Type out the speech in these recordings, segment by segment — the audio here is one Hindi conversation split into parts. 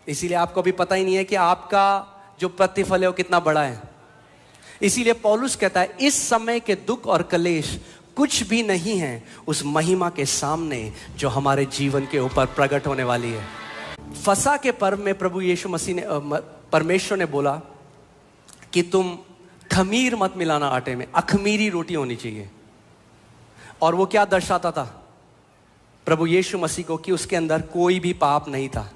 इसीलिए आपको भी पता ही नहीं है कि आपका जो प्रतिफल है वो कितना बड़ा है। इसीलिए पौलुस कहता है इस समय के दुख और कलेश कुछ भी नहीं है उस महिमा के सामने जो हमारे जीवन के ऊपर प्रकट होने वाली है। फसह के पर्व में प्रभु यीशु मसीह ने परमेश्वर ने बोला कि तुम खमीर मत मिलाना आटे में, अखमीरी रोटी होनी चाहिए। और वो क्या दर्शाता था प्रभु यीशु मसीह को कि उसके अंदर कोई भी पाप नहीं था,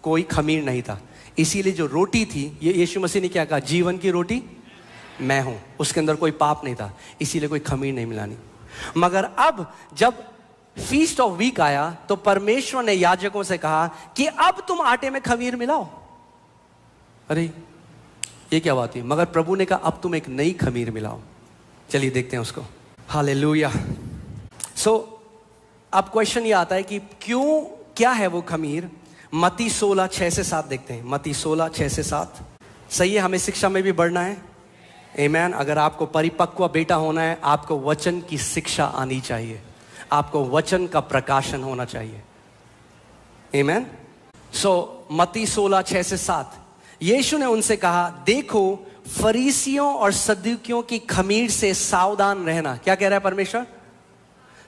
कोई खमीर नहीं था। इसीलिए जो रोटी थी, ये यीशु मसीह ने क्या कहा, जीवन की रोटी मैं हूं, उसके अंदर कोई पाप नहीं था, इसीलिए कोई खमीर नहीं मिलानी। मगर अब जब फीस्ट ऑफ वीक आया तो परमेश्वर ने याजकों से कहा कि अब तुम आटे में खमीर मिलाओ। अरे ये क्या बात है? मगर प्रभु ने कहा अब तुम एक नई खमीर मिलाओ। चलिए देखते हैं उसको। हालेलुया। सो अब क्वेश्चन ये आता है कि क्यों, क्या है वो खमीर? मत्ती 16:6-7 देखते हैं। मत्ती 16:6-7। सही है, हमें शिक्षा में भी बढ़ना है। आमीन। अगर आपको परिपक्व बेटा होना है, आपको वचन की शिक्षा आनी चाहिए, आपको वचन का प्रकाशन होना चाहिए। आमीन। सो मत्ती 16:6-7। यीशु ने उनसे कहा, देखो फरीसियों और सदूकियों की खमीर से सावधान रहना। क्या कह रहा है परमेश्वर?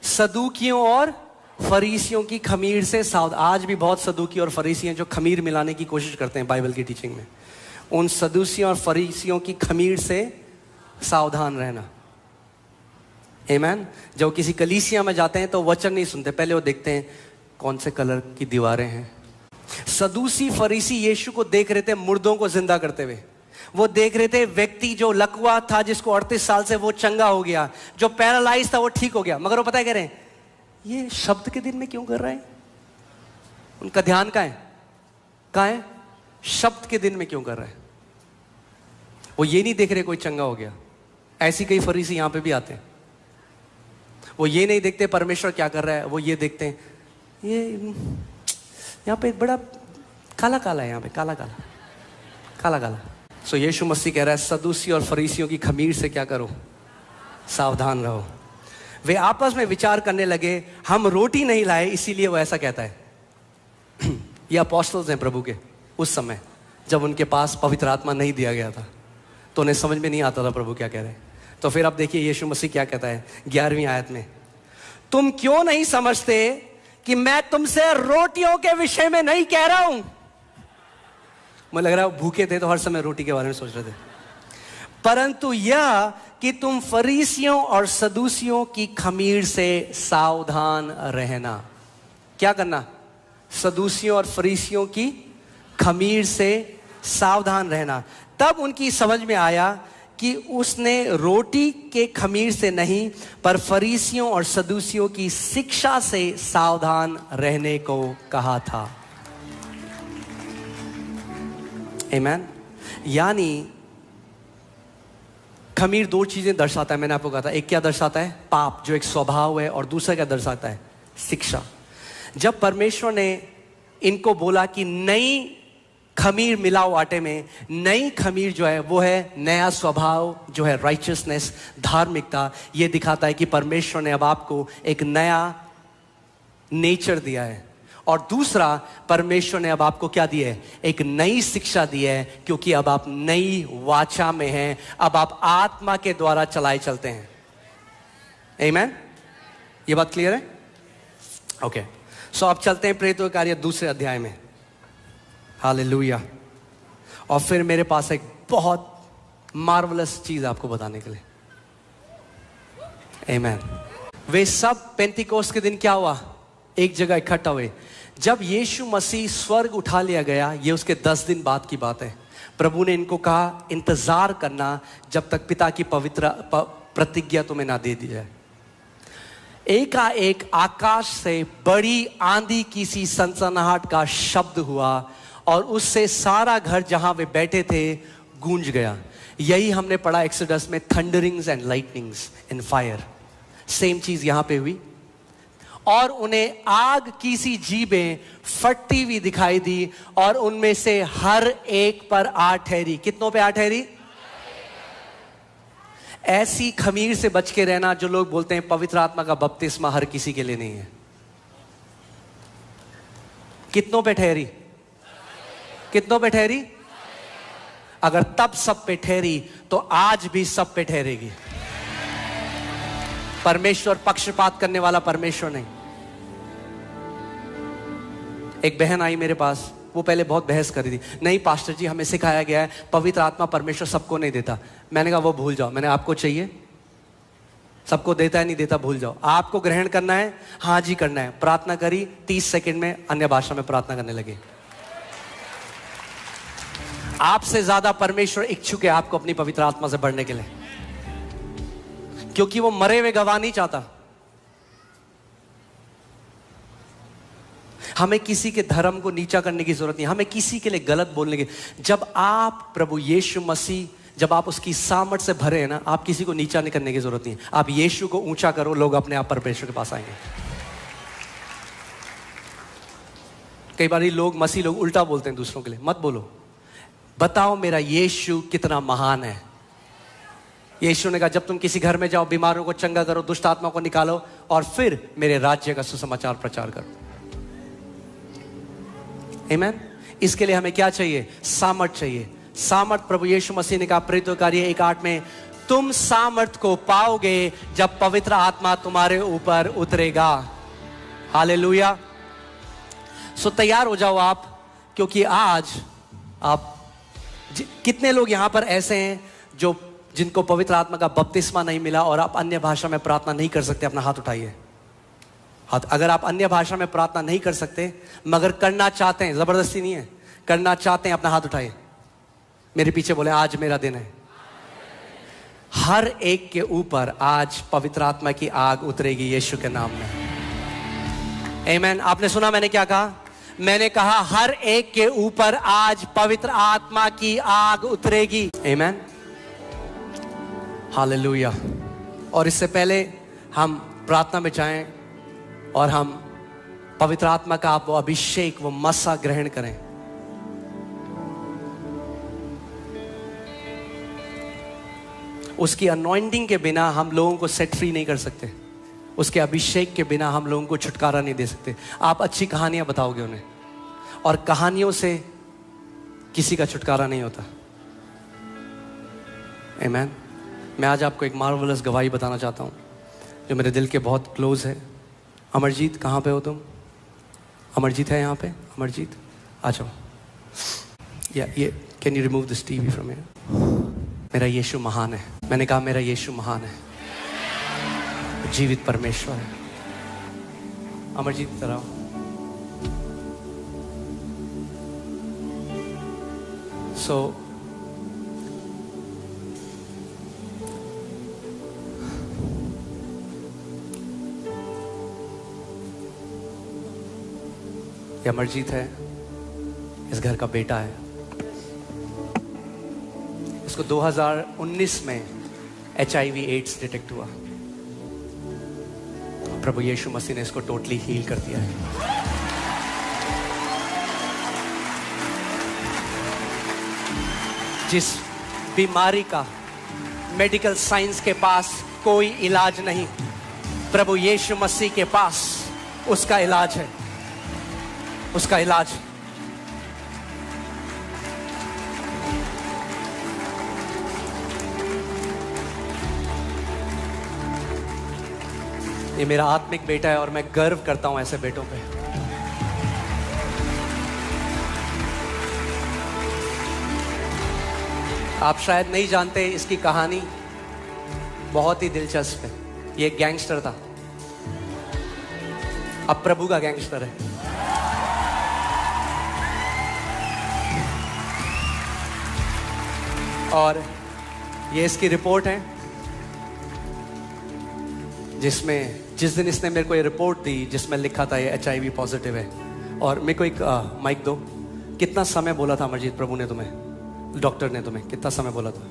सदूकियों और फरीसियों की खमीर से सावधान। आज भी बहुत सदूकी और फरीसी हैं जो खमीर मिलाने की कोशिश करते हैं बाइबल की टीचिंग में। उन सदूसियों और फरीसियों की खमीर से सावधान रहना। आमीन। जब किसी कलीसिया में जाते हैं तो वचन नहीं सुनते, पहले वो देखते हैं कौन से कलर की दीवारें हैं। सदूसी फरीसी यीशु को देख रहे थे मुर्दों को जिंदा करते हुए। वो देख रहे थे व्यक्ति जो लकवा था, जिसको 38 साल से वो चंगा हो गया, जो पैरालाइज था वो ठीक हो गया। मगर वो पता है कह रहे हैं ये शब्द के दिन में क्यों कर रहे हैं? उनका ध्यान कहाँ है? शब्द के दिन में क्यों कर रहे हैं? वो ये नहीं देख रहे कोई चंगा हो गया। ऐसी कई फरीसी यहां पे भी आते हैं। वो ये नहीं देखते परमेश्वर क्या कर रहा है, वो ये देखते हैं ये यहां पे एक बड़ा काला काला है, यहां पे काला काला। सो यीशु मसीह कह रहा है सदूसी और फरीसियों की खमीर से क्या करो, सावधान रहो। वे आपस में विचार करने लगे, हम रोटी नहीं लाए, इसीलिए वो ऐसा कहता है। ये अपोस्टल्स हैं प्रभु के उस समय, जब उनके पास पवित्र आत्मा नहीं दिया गया था, तो उन्हें समझ में नहीं आता था प्रभु क्या कह रहे हैं। तो फिर अब देखिए यीशु मसीह क्या कहता है 11वीं आयत में, तुम क्यों नहीं समझते कि मैं तुमसे रोटियों के विषय में नहीं कह रहा हूं। मुझे लग रहा है वो भूखे थे तो हर समय रोटी के बारे में सोच रहे थे, परंतु यह कि तुम फरीसियों और सदूसियों की खमीर से सावधान रहना। क्या करना? सदूसियों और फरीसियों की खमीर से सावधान रहना। तब उनकी समझ में आया कि उसने रोटी के खमीर से नहीं, पर फरीसियों और सदूसियों की शिक्षा से सावधान रहने को कहा था। आमीन। यानी खमीर दो चीजें दर्शाता है, मैंने आपको कहा था। एक क्या दर्शाता है? पाप, जो एक स्वभाव है, और दूसरा क्या दर्शाता है? शिक्षा। जब परमेश्वर ने इनको बोला कि नई खमीर मिलाओ आटे में, नई खमीर जो है वो है नया स्वभाव, जो है राइचियसनेस, धार्मिकता। ये दिखाता है कि परमेश्वर ने अब आपको एक नया नेचर दिया है। और दूसरा, परमेश्वर ने अब आपको क्या दिया है? एक नई शिक्षा दी है, क्योंकि अब आप नई वाचा में हैं। अब आप आत्मा के द्वारा चलाए चलते हैं। आमीन। ये बात क्लियर है? ओके। सो अब चलते हैं प्रेरितों के कार्य 2 अध्याय में। हालेलुया। और फिर मेरे पास एक बहुत मार्वलस चीज आपको बताने के लिए। आमीन। वे सब पेंटिकोस्ट के दिन क्या हुआ? एक जगह इकट्ठा हुए। जब यीशु मसीह स्वर्ग उठा लिया गया, ये उसके 10 दिन बाद की बात है। प्रभु ने इनको कहा इंतजार करना जब तक पिता की पवित्र प्रतिज्ञा तुम्हें ना दे दी जाए। एकाएक आकाश से बड़ी आंधी की सी सनसनाहट का शब्द हुआ, और उससे सारा घर जहां वे बैठे थे गूंज गया। यही हमने पढ़ा एक्सोडस में, thunderings and lightnings in fire. Same चीज यहां पे हुई। और उन्हें आग की सी जीभें फटती हुई दिखाई दी, और उनमें से हर एक पर आ ठहरी। कितनों पे आ ठहरी? ऐसी खमीर से बच के रहना जो लोग बोलते हैं पवित्र आत्मा का बपतिस्मा हर किसी के लिए नहीं है। कितनों पे ठहरी? कितनों पे ठहरी? अगर तब सब पे ठहरी तो आज भी सब पे ठहरेगी। परमेश्वर पक्षपात करने वाला परमेश्वर नहीं। एक बहन आई मेरे पास, वो पहले बहुत बहस कर रही थी, नहीं पास्टर जी हमें सिखाया गया है पवित्र आत्मा परमेश्वर सबको नहीं देता। मैंने कहा वो भूल जाओ। मैंने आपको चाहिए? सबको देता है नहीं देता भूल जाओ। आपको ग्रहण करना है, हाँ जी करना है। प्रार्थना करी, 30 सेकंड में अन्य भाषा में प्रार्थना करने लगे। आपसे ज्यादा परमेश्वर इच्छुक है आपको अपनी पवित्र आत्मा से बढ़ने के लिए, क्योंकि वो मरे हुए गवाह नहीं चाहता। हमें किसी के धर्म को नीचा करने की जरूरत नहीं, हमें किसी के लिए गलत बोलने की। जब आप प्रभु यीशु मसीह, जब आप उसकी सामर्थ से भरे हैं ना, आप किसी को नीचा नहीं करने की जरूरत नहीं। आप यीशु को ऊंचा करो, लोग अपने आप परमेश्वर के पास आएंगे। कई बार लोग मसीह लोग उल्टा बोलते हैं दूसरों के लिए। मत बोलो, बताओ मेरा यीशु कितना महान है। यीशु ने कहा जब तुम किसी घर में जाओ, बीमारों को चंगा करो, दुष्ट आत्मा को निकालो और फिर मेरे राज्य का सुसमाचार प्रचार करो। आमीन। इसके लिए हमें क्या चाहिए? सामर्थ चाहिए। सामर्थ प्रभु यीशु मसीह ने कहा प्रेरितों कार्य 1:8 में, तुम सामर्थ को पाओगे जब पवित्र आत्मा तुम्हारे ऊपर उतरेगा। हालेलुया। सो तैयार हो जाओ आप, क्योंकि आज आप कितने लोग यहां पर ऐसे हैं जो जिनको पवित्र आत्मा का बपतिस्मा नहीं मिला और आप अन्य भाषा में प्रार्थना नहीं कर सकते? अपना हाथ उठाइए। हाथ। अगर आप अन्य भाषा में प्रार्थना नहीं कर सकते मगर करना चाहते हैं, जबरदस्ती नहीं है, करना चाहते हैं, अपना हाथ उठाइए। मेरे पीछे बोले आज मेरा दिन है। हर एक के ऊपर आज पवित्र आत्मा की आग उतरेगी यीशु के नाम में। आमीन। आपने सुना मैंने क्या कहा? मैंने कहा हर एक के ऊपर आज पवित्र आत्मा की आग उतरेगी। आमीन। हालेलुया। और इससे पहले हम प्रार्थना में जाएं और हम पवित्र आत्मा का वो अभिषेक, वो मसा ग्रहण करें। उसकी अनॉइंटिंग के बिना हम लोगों को सेट फ्री नहीं कर सकते। उसके अभिषेक के बिना हम लोगों को छुटकारा नहीं दे सकते। आप अच्छी कहानियां बताओगे उन्हें, और कहानियों से किसी का छुटकारा नहीं होता। आमीन। मैं आज आपको एक मार्वलस गवाही बताना चाहता हूं जो मेरे दिल के बहुत क्लोज है। अमरजीत, कहाँ पे हो तुम? अमरजीत है यहाँ पे? अमरजीत आ जाओ। ये can you remove this TV from here? मेरा यीशु महान है। मैंने कहा मेरा यीशु महान है, जीवित परमेश्वर है। अमरजीत इधर आओ। सो ये अमरजीत है, इस घर का बेटा है। इसको 2019 में HIV एड्स डिटेक्ट हुआ। प्रभु यीशु मसीह ने इसको टोटली हील कर दिया है। जिस बीमारी का मेडिकल साइंस के पास कोई इलाज नहीं, प्रभु यीशु मसीह के पास उसका इलाज है। उसका इलाज। ये मेरा आत्मिक बेटा है और मैं गर्व करता हूं ऐसे बेटों पे। आप शायद नहीं जानते, इसकी कहानी बहुत ही दिलचस्प है। ये एक गैंगस्टर था, अब प्रभु का गैंगस्टर है। और ये इसकी रिपोर्ट है, जिसमें जिस दिन इसने मेरे को ये रिपोर्ट दी जिसमें लिखा था ये HIV पॉजिटिव है। और मेरे को एक माइक दो। कितना समय बोला था अमरजीत प्रभु ने तुम्हें, डॉक्टर ने तुम्हें कितना समय बोला था?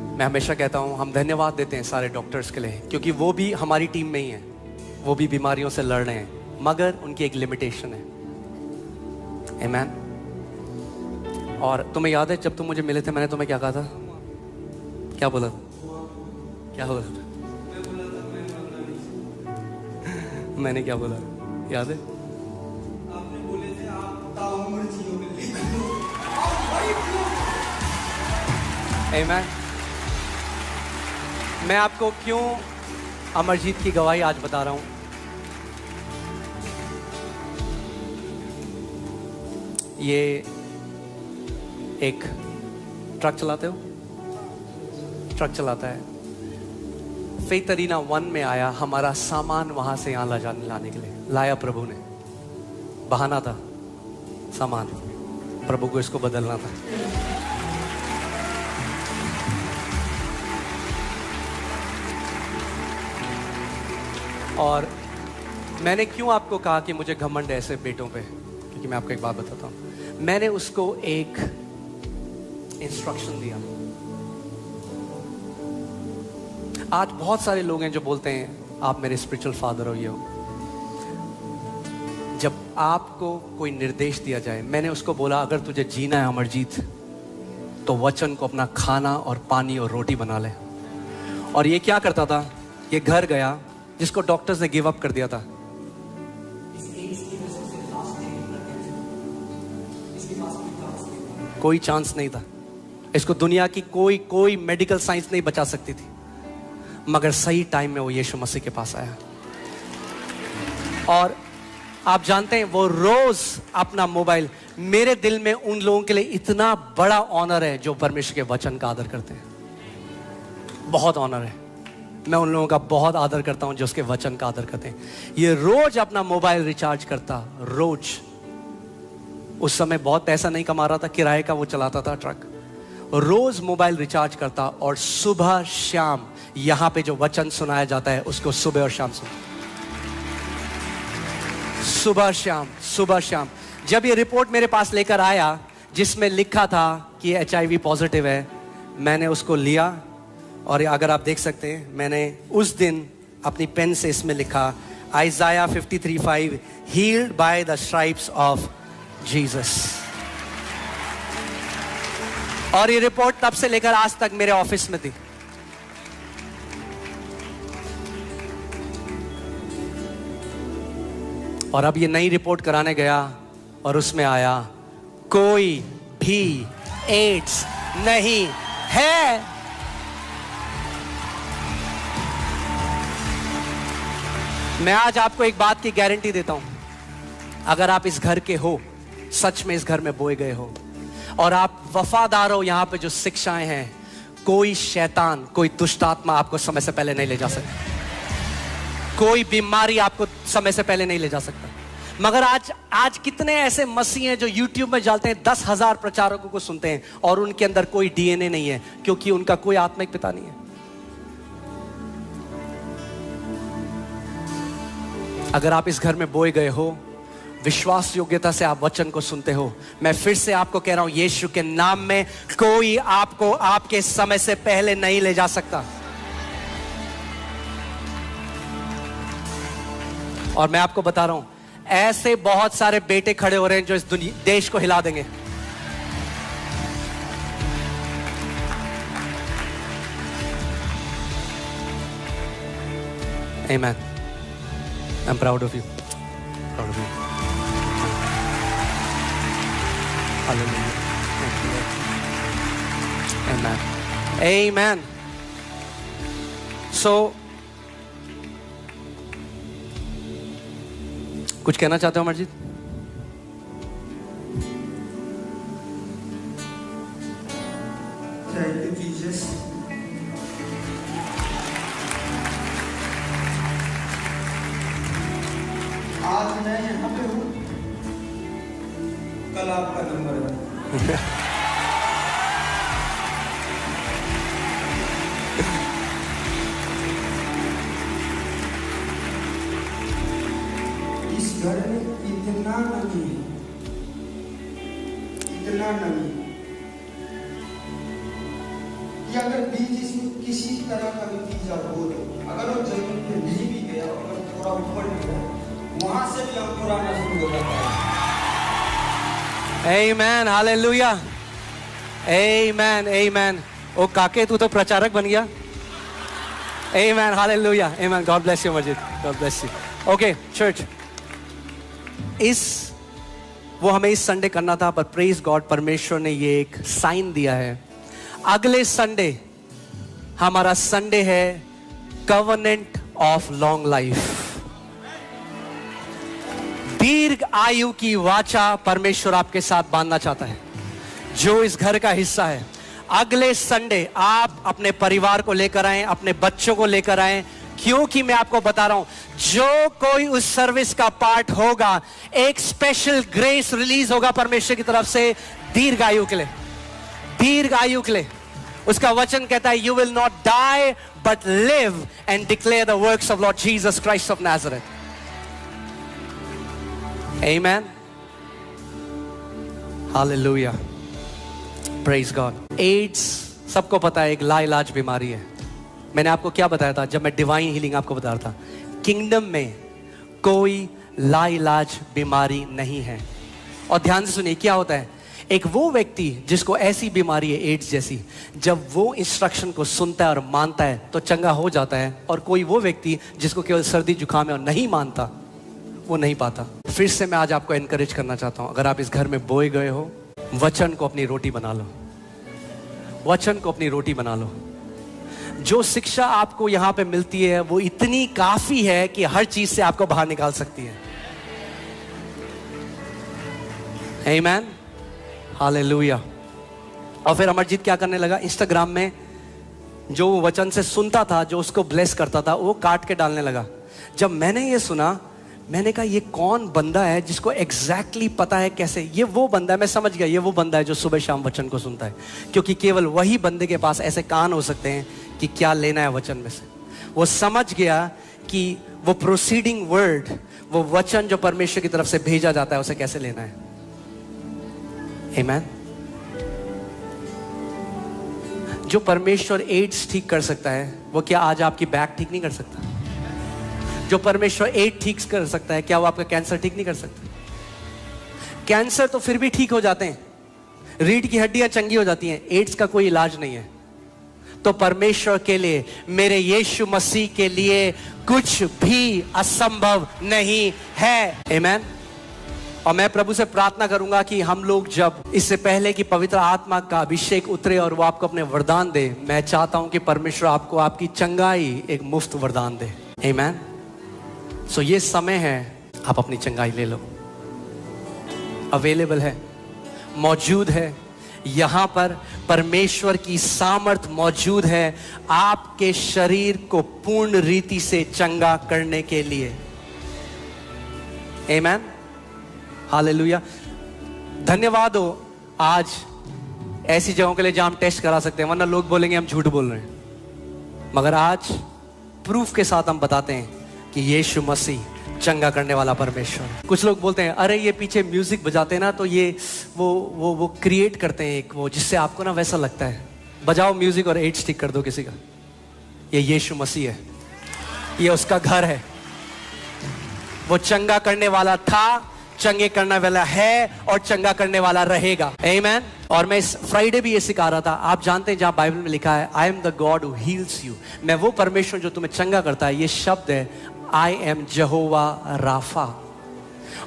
मैं हमेशा कहता हूं हम धन्यवाद देते हैं सारे डॉक्टर्स के लिए, क्योंकि वो भी हमारी टीम में ही हैं। वो भी बीमारियों से लड़ रहे हैं। मगर उनकी एक लिमिटेशन है। आमीन। और तुम्हें याद है जब तुम मुझे मिले थे, मैंने तुम्हें क्या कहा था? क्या बोला? क्या बोला? मैंने क्या बोला याद है? आपने बोले थे आप ताउम्र जियोगे। आमीन। मैं आपको क्यों अमरजीत की गवाही आज बता रहा हूं। ये एक ट्रक चलाते हो? ट्रक चलाता है। फेथ अरीना 1 में आया, हमारा सामान वहां से यहां लाने के लिए लाया प्रभु ने। बहाना था सामान, प्रभु को इसको बदलना था। और मैंने क्यों आपको कहा कि मुझे घमंड है ऐसे बेटों पे, क्योंकि मैं आपको एक बात बताता हूं। मैंने उसको एक इंस्ट्रक्शन दिया। आज बहुत सारे लोग हैं जो बोलते हैं आप मेरे स्पिरिचुअल फादर हो, ये हो। जब आपको कोई निर्देश दिया जाए, मैंने उसको बोला अगर तुझे जीना है अमरजीत, तो वचन को अपना खाना और पानी और रोटी बना ले। और ये क्या करता था? ये घर गया जिसको डॉक्टर्स ने गिव अप कर दिया था। कोई चांस नहीं था इसको, दुनिया की कोई मेडिकल साइंस नहीं बचा सकती थी, मगर सही टाइम में वो यीशु मसीह के पास आया। और आप जानते हैं वो रोज अपना मोबाइल, मेरे दिल में उन लोगों के लिए इतना बड़ा ऑनर है जो परमेश्वर के वचन का आदर करते हैं। बहुत ऑनर है, मैं उन लोगों का बहुत आदर करता हूं जो उसके वचन का आदर करते हैं। ये रोज अपना मोबाइल रिचार्ज करता, रोज। उस समय बहुत पैसा नहीं कमा रहा था, किराए का वो चलाता था ट्रक। रोज मोबाइल रिचार्ज करता और सुबह शाम यहां पे जो वचन सुनाया जाता है उसको सुबह और शाम सुनता। सुबह शाम, सुबह शाम। जब ये रिपोर्ट मेरे पास लेकर आया जिसमें लिखा था कि HIV पॉजिटिव है, मैंने उसको लिया और अगर आप देख सकते हैं, मैंने उस दिन अपनी पेन से इसमें लिखा Isaiah 53:5, healed by the stripes of Jesus. और ये रिपोर्ट तब से लेकर आज तक मेरे ऑफिस में थी। और अब ये नई रिपोर्ट कराने गया और उसमें आया कोई भी एड्स नहीं है। मैं आज आपको एक बात की गारंटी देता हूं, अगर आप इस घर के हो, सच में इस घर में बोए गए हो और आप वफादार हो, यहां पे जो शिक्षाएं हैं, कोई शैतान, कोई दुष्ट आत्मा आपको समय से पहले नहीं ले जा सकता। कोई बीमारी आपको समय से पहले नहीं ले जा सकता। मगर आज कितने ऐसे मसीह हैं जो YouTube में जाते हैं, 10,000 प्रचारकों को सुनते हैं और उनके अंदर कोई DNA नहीं है, क्योंकि उनका कोई आत्मिक पिता नहीं है। अगर आप इस घर में बोए गए हो, विश्वास योग्यता से आप वचन को सुनते हो, मैं फिर से आपको कह रहा हूं, यीशु के नाम में कोई आपको आपके समय से पहले नहीं ले जा सकता। और मैं आपको बता रहा हूं, ऐसे बहुत सारे बेटे खड़े हो रहे हैं जो इस देश को हिला देंगे। Amen. I'm proud of you. Proud of you. Hallelujah. Thank you, Lord. Amen. Amen. So, कुछ कहना चाहते हो अमरजीत? Thank you, Jesus. आज मैं यहाँ पे हूँ, कल आपका नंबर है। इस घर में इतना नमी है, इतना नमी कि अगर बीज इसमें किसी तरह का भी बीज हो तो अगर वो जमीन पे नहीं भी गया, अगर थोड़ा ऊपर भी गया, वहां से भी अंकुराना शुरू हो जाता है। Amen, hallelujah, amen, amen. ओ काके तू तो प्रचारक बन गया। Amen, hallelujah, amen. God bless you, Majid. God bless you. Okay, church. वो हमें इस संडे करना था, पर प्रेज गॉड परमेश्वर ने ये एक साइन दिया है। अगले संडे हमारा संडे है कवनेंट ऑफ लॉन्ग लाइफ। दीर्घ आयु की वाचा परमेश्वर आपके साथ बांधना चाहता है, जो इस घर का हिस्सा है। अगले संडे आप अपने परिवार को लेकर आए, अपने बच्चों को लेकर आए, क्योंकि मैं आपको बता रहा हूं, जो कोई उस सर्विस का पार्ट होगा, एक स्पेशल ग्रेस रिलीज होगा परमेश्वर की तरफ से दीर्घ आयु के लिए। दीर्घ आयु के लिए उसका वचन कहता है, you will not die but live and declare the works of Lord Jesus Christ of Nazareth. Amen. Hallelujah. Praise God. AIDS सबको पता है, एक लाइलाज बीमारी है। मैंने आपको क्या बताया था जब मैं डिवाइन हीलिंग आपको बता रहा था? किंगडम में कोई लाइलाज बीमारी नहीं है। और ध्यान से सुनिए क्या होता है। एक वो व्यक्ति जिसको ऐसी बीमारी है एड्स जैसी, जब वो इंस्ट्रक्शन को सुनता है और मानता है तो चंगा हो जाता है, और कोई वो व्यक्ति जिसको केवल सर्दी जुकाम है और नहीं मानता, वो नहीं पाता। फिर से मैं आज आपको एनकरेज करना चाहता हूं, अगर आप इस घर में बोए गए हो, वचन को अपनी रोटी बना लो। वचन को अपनी रोटी बना लो। जो शिक्षा आपको यहां पे मिलती है वो इतनी काफी है कि हर चीज से आपको बाहर निकाल सकती है। आमीन, हालेलुया। और फिर अमरजीत क्या करने लगा, इंस्टाग्राम में जो वचन से सुनता था, जो उसको ब्लेस करता था, वो काट के डालने लगा। जब मैंने ये सुना, मैंने कहा ये कौन बंदा है जिसको एग्जैक्टली पता है कैसे। ये वो बंदा है, मैं समझ गया, ये वो बंदा है जो सुबह शाम वचन को सुनता है, क्योंकि केवल वही बंदे के पास ऐसे कान हो सकते हैं कि क्या लेना है वचन में से। वो समझ गया कि वो प्रोसीडिंग वर्ड, वो वचन जो परमेश्वर की तरफ से भेजा जाता है, उसे कैसे लेना है। आमीन। जो परमेश्वर एड्स ठीक कर सकता है, वो क्या आज आपकी बैक ठीक नहीं कर सकता? जो परमेश्वर एड्स ठीक कर सकता है, क्या वो आपका कैंसर ठीक नहीं कर सकता? कैंसर तो फिर भी ठीक हो जाते हैं, रीढ़ की हड्डियां चंगी हो जाती हैं, एड्स का कोई इलाज नहीं है। तो परमेश्वर के लिए, मेरे यीशु मसीह के लिए कुछ भी असंभव नहीं है। आमीन। और मैं प्रभु से प्रार्थना करूंगा कि हम लोग जब इससे पहले कि पवित्र आत्मा का अभिषेक उतरे और वो आपको अपने वरदान दे, मैं चाहता हूं कि परमेश्वर आपको आपकी चंगाई एक मुफ्त वरदान दे। आमीन। सो ये समय है, आप अपनी चंगाई ले लो। अवेलेबल है, मौजूद है। यहां पर परमेश्वर की सामर्थ मौजूद है आपके शरीर को पूर्ण रीति से चंगा करने के लिए। आमीन, हालेलुया। धन्यवाद हो आज ऐसी जगहों के लिए जहां हम टेस्ट करा सकते हैं, वरना लोग बोलेंगे हम झूठ बोल रहे हैं। मगर आज प्रूफ के साथ हम बताते हैं कि यीशु मसीह चंगा करने वाला परमेश्वर। कुछ लोग बोलते हैं अरे ये पीछे म्यूजिक बजाते हैं ना, तो ये वो क्रिएट करते हैं एक वो, जिससे आपको ना वैसा लगता है। बजाओ म्यूजिक और एड्स ठीक कर दो किसी का। ये यीशु मसीह है, ये उसका घर है। वो चंगा करने वाला था, चंगे करने वाला है और चंगा करने वाला रहेगा। आमीन। और मैं इस फ्राइडे भी ये सिखा रहा था। आप जानते हैं जहां बाइबल में लिखा है I am the God who heels you, मैं वो परमेश्वर जो तुम्हें चंगा करता है। ये शब्द है आई एम जहोवा राफा।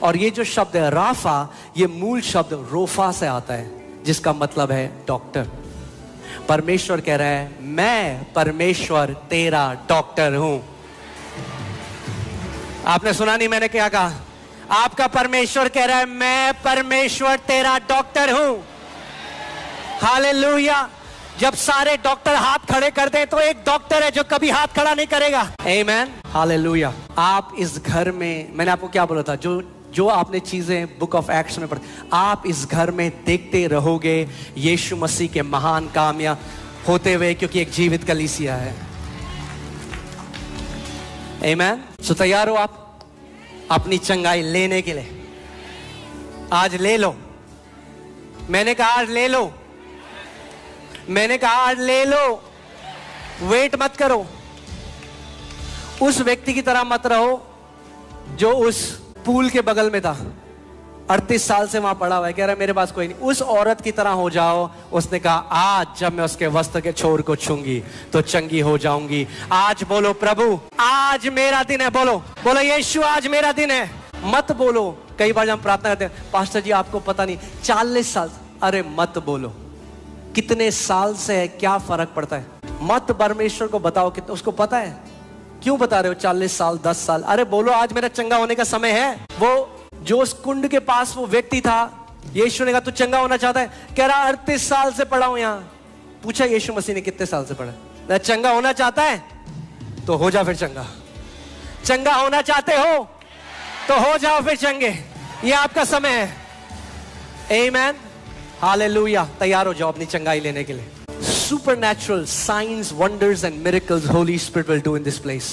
और ये जो शब्द है राफा, ये मूल शब्द रोफा से आता है, जिसका मतलब है डॉक्टर। परमेश्वर कह रहा है मैं परमेश्वर तेरा डॉक्टर हूं। आपने सुना नहीं मैंने क्या कहा? आपका परमेश्वर कह रहा है मैं परमेश्वर तेरा डॉक्टर हूं। हालेलुया। जब सारे डॉक्टर हाथ खड़े कर दें तो एक डॉक्टर है जो कभी हाथ खड़ा नहीं करेगा। आमीन, हालेलुया। आप इस घर में, मैंने आपको क्या बोला था, जो आपने चीजें बुक ऑफ एक्ट्स में पढ़ी, आप इस घर में देखते रहोगे यीशु मसीह के महान कामयाब होते हुए, क्योंकि एक जीवित कलीसिया है। आमीन। सो तैयार हो आप अपनी चंगाई लेने के लिए? आज ले लो। मैंने कहा आज ले लो। मैंने कहा आज ले लो। वेट मत करो। उस व्यक्ति की तरह मत रहो जो उस पूल के बगल में था, 38 साल से वहां पड़ा हुआ है, कह रहा है मेरे पास कोई नहीं। उस औरत की तरह हो जाओ। उसने कहा आज जब मैं उसके वस्त्र के छोर को छूंगी तो चंगी हो जाऊंगी। आज बोलो प्रभु आज मेरा दिन है। बोलो बोलो यीशु आज मेरा दिन है। मत बोलो, कई बार हम प्रार्थना करते हैं पास्टर जी आपको पता नहीं 40 साल, अरे मत बोलो कितने साल से है, क्या फर्क पड़ता है। मत परमेश्वर को बताओ कि उसको पता है। क्यों बता रहे हो 40 साल 10 साल? अरे बोलो आज मेरा चंगा होने का समय है। वो जो उस कुंड के पास वो व्यक्ति था, यीशु ने कहा तू चंगा होना चाहता है? कह रहा 38 साल से पड़ा हूं यहां। पूछा यीशु मसीह ने कितने साल से पढ़ा? चंगा होना चाहता है तो हो जा फिर चंगा। चंगा होना चाहते हो तो हो जाओ फिर चंगे। ये आपका समय है। आमीन, हालेलुया। तैयार हो जाओ अपनी चंगाई लेने के लिए। Supernatural signs, wonders and miracles Holy Spirit will do in this place.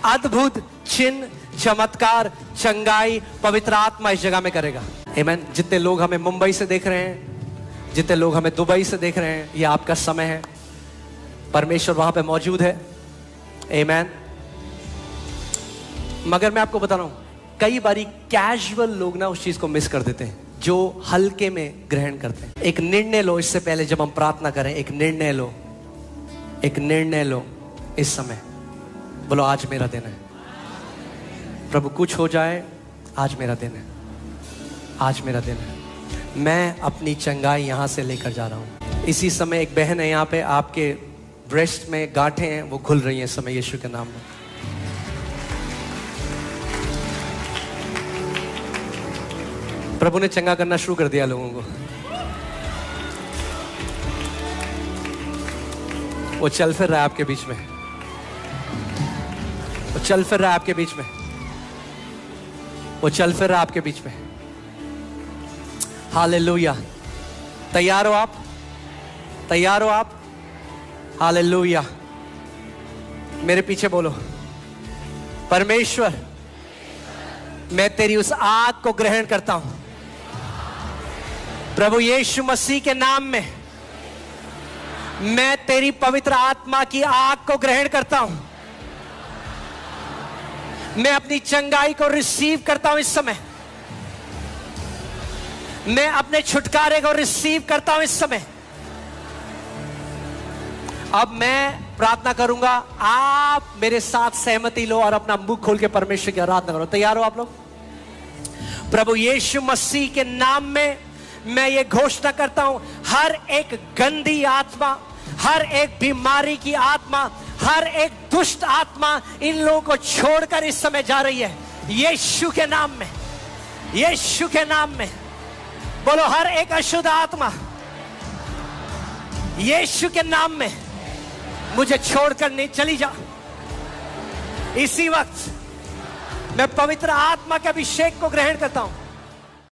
अद्भुत चिन्ह, चमत्कार, चंगाई पवित्र आत्मा इस जगह में करेगा। आमीन। जितने लोग हमें मुंबई से देख रहे हैं, जितने लोग हमें दुबई से देख रहे हैं, ये आपका समय है। परमेश्वर वहां पे मौजूद है। आमीन। मगर मैं आपको बता रहा हूं कई बारी कैजुअल लोग ना उस चीज को मिस कर देते हैं जो हल्के में ग्रहण करते हैं। एक निर्णय लो इससे पहले जब हम प्रार्थना करें, एक निर्णय लो, एक निर्णय लो इस समय। बोलो आज मेरा दिन है प्रभु, कुछ हो जाए आज मेरा दिन है, आज मेरा दिन है। मैं अपनी चंगाई यहां से लेकर जा रहा हूं। इसी समय एक बहन है यहां पे, आपके ब्रेस्ट में गांठें हैं वो खुल रही हैं इस समय यीशु के नाम में। प्रभु ने चंगा करना शुरू कर दिया लोगों को। वो चल फिर रहा है आपके बीच में, वो चल फिर रहा है आपके बीच में, वो चल फिर रहा है आपके बीच में। हालेलुया। तैयार हो आप? तैयार हो आप? हालेलुया। मेरे पीछे बोलो परमेश्वर मैं तेरी उस आग को ग्रहण करता हूं प्रभु यीशु मसीह के नाम में। मैं तेरी पवित्र आत्मा की आग को ग्रहण करता हूं। मैं अपनी चंगाई को रिसीव करता हूं इस समय। मैं अपने छुटकारे को रिसीव करता हूं इस समय। अब मैं प्रार्थना करूंगा, आप मेरे साथ सहमति लो और अपना मुंह खोल के परमेश्वर की आराधना करो। तैयार हो आप लोग? प्रभु यीशु मसीह के नाम में मैं ये घोषणा करता हूं, हर एक गंदी आत्मा, हर एक बीमारी की आत्मा, हर एक दुष्ट आत्मा इन लोगों को छोड़कर इस समय जा रही है यीशु के नाम में, यीशु के नाम में। बोलो हर एक अशुद्ध आत्मा यीशु के नाम में मुझे छोड़कर नहीं चली जा। इसी वक्त मैं पवित्र आत्मा के अभिषेक को ग्रहण करता हूं।